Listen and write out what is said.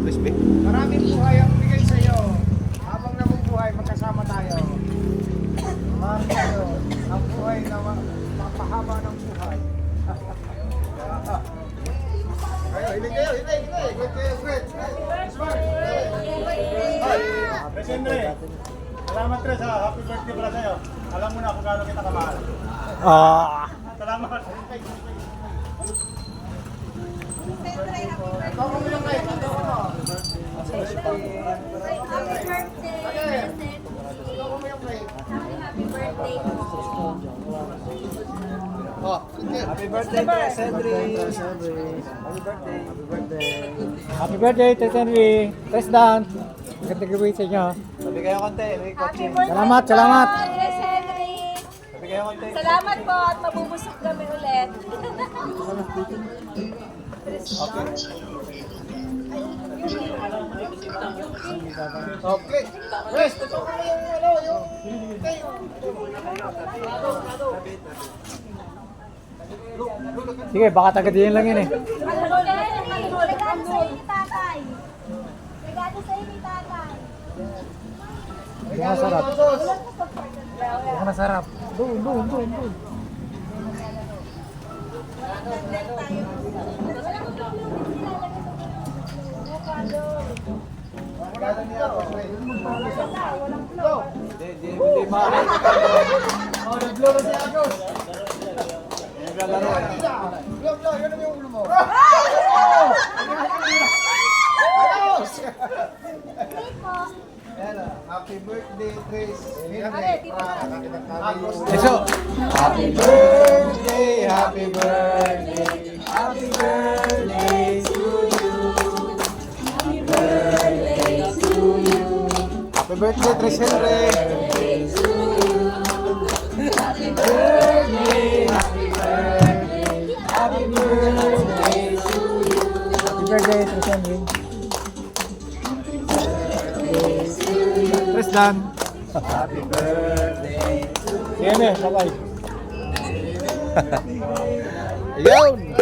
Crispy. Maraming buhay ang bigay sa iyo. Habang nabubuhay, magkasama tayo. Maraming tayo. Ang buhay na mapahaba ng buhay. Ayo, hindi kayo, hindi. Good kayo, friends. Smart. Presente. Salamat Tres ha. Happy birthday pala sa'yo. Alam mo na kung gaano kita kamahal. Salamat. Ikaw mo yung kayo. Ikaw mo. Happy birthday, Ikaw mo yung kayo. Happy birthday po. Oh, hindi. Happy birthday, Tres Henry. Happy birthday. Happy birthday, Tres Henry. Tres Dan. Magandang gabi sa inyo. Sabi kayo konti. Happy birthday Salamat, po, salamat. Tres Henry. Sabi kayo konti. Salamat po at mabubusog kami ulit. Okay. Rest. Ito ko yung ano, yung kayo. Sige, baka tagadiyan lang yun eh. Regalo sa'yo ni tatay. Regalo sa'yo ni tatay. Hindi ka masarap. Hindi ka masarap. Doon. Regalo niya ako. Hindi maaari. Oh, nag-blow na siya ako. Naglalaro eh. Blow, yun ang yung ulo mo. Ayan, happy birthday, Trace. Eso. Happy birthday, happy birthday, happy birthday to you. Happy birthday to you. Happy birthday, Trace Henry. Happy birthday, happy birthday, happy birthday to you. Happy birthday, Tres Henry. Tres Dan. Happy birthday to you. Sige, bye-bye. Ayun!